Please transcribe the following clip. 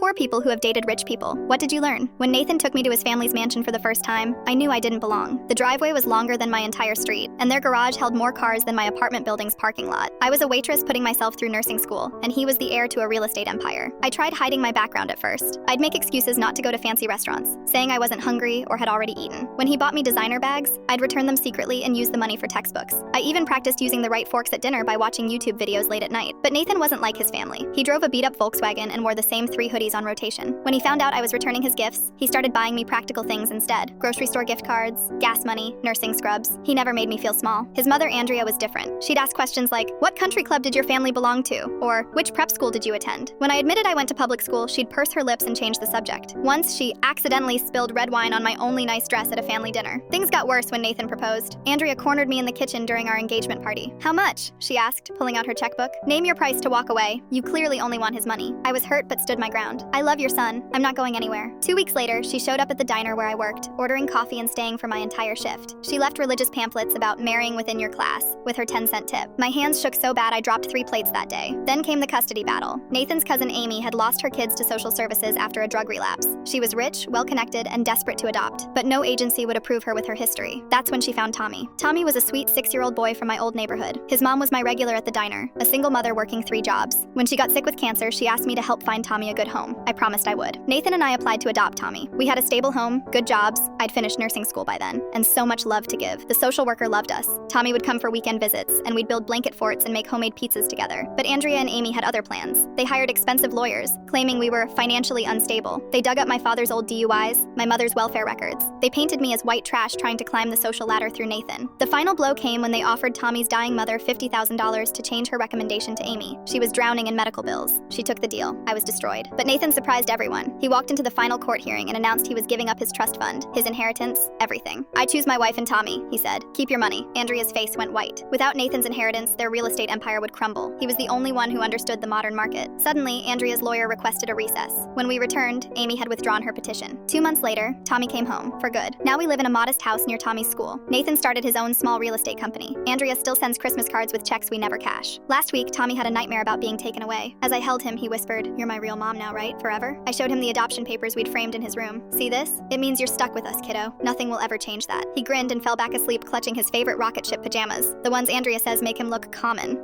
poor people who have dated rich people. What did you learn? When Nathan took me to his family's mansion for the first time, I knew I didn't belong. The driveway was longer than my entire street, and their garage held more cars than my apartment building's parking lot. I was a waitress putting myself through nursing school, and he was the heir to a real estate empire. I tried hiding my background at first. I'd make excuses not to go to fancy restaurants, saying I wasn't hungry or had already eaten. When he bought me designer bags, I'd return them secretly and use the money for textbooks. I even practiced using the right forks at dinner by watching YouTube videos late at night. But Nathan wasn't like his family. He drove a beat-up Volkswagen and wore the same 3 hoodies on rotation. When he found out I was returning his gifts, he started buying me practical things instead. Grocery store gift cards, gas money, nursing scrubs. He never made me feel small. His mother, Andrea, was different. She'd ask questions like, "What country club did your family belong to?" Or, "Which prep school did you attend?" When I admitted I went to public school, she'd purse her lips and change the subject. Once, she accidentally spilled red wine on my only nice dress at a family dinner. Things got worse when Nathan proposed. Andrea cornered me in the kitchen during our engagement party. "How much?" she asked, pulling out her checkbook. "Name your price to walk away. You clearly only want his money." I was hurt but stood my ground. "I love your son. I'm not going anywhere." 2 weeks later, she showed up at the diner where I worked, ordering coffee and staying for my entire shift. She left religious pamphlets about marrying within your class, with her 10-cent tip. My hands shook so bad I dropped 3 plates that day. Then came the custody battle. Nathan's cousin Amy had lost her kids to social services after a drug relapse. She was rich, well-connected, and desperate to adopt, but no agency would approve her with her history. That's when she found Tommy. Tommy was a sweet 6-year-old boy from my old neighborhood. His mom was my regular at the diner, a single mother working 3 jobs. When she got sick with cancer, she asked me to help find Tommy a good home. I promised I would. Nathan and I applied to adopt Tommy. We had a stable home, good jobs, I'd finished nursing school by then, and so much love to give. The social worker loved us. Tommy would come for weekend visits, and we'd build blanket forts and make homemade pizzas together. But Andrea and Amy had other plans. They hired expensive lawyers, claiming we were financially unstable. They dug up my father's old DUIs, my mother's welfare records. They painted me as white trash trying to climb the social ladder through Nathan. The final blow came when they offered Tommy's dying mother $50,000 to change her recommendation to Amy. She was drowning in medical bills. She took the deal. I was destroyed. But Nathan surprised everyone. He walked into the final court hearing and announced he was giving up his trust fund, his inheritance, everything. "I choose my wife and Tommy," he said. "Keep your money." Andrea's face went white. Without Nathan's inheritance, their real estate empire would crumble. He was the only one who understood the modern market. Suddenly, Andrea's lawyer requested a recess. When we returned, Amy had withdrawn her petition. 2 months later, Tommy came home, for good. Now we live in a modest house near Tommy's school. Nathan started his own small real estate company. Andrea still sends Christmas cards with checks we never cash. Last week, Tommy had a nightmare about being taken away. As I held him, he whispered, "You're my real mom now, right? Forever?" I showed him the adoption papers we'd framed in his room. "See this? It means you're stuck with us, kiddo. Nothing will ever change that." He grinned and fell back asleep, clutching his favorite rocket ship pajamas, the ones Andrea says make him look common.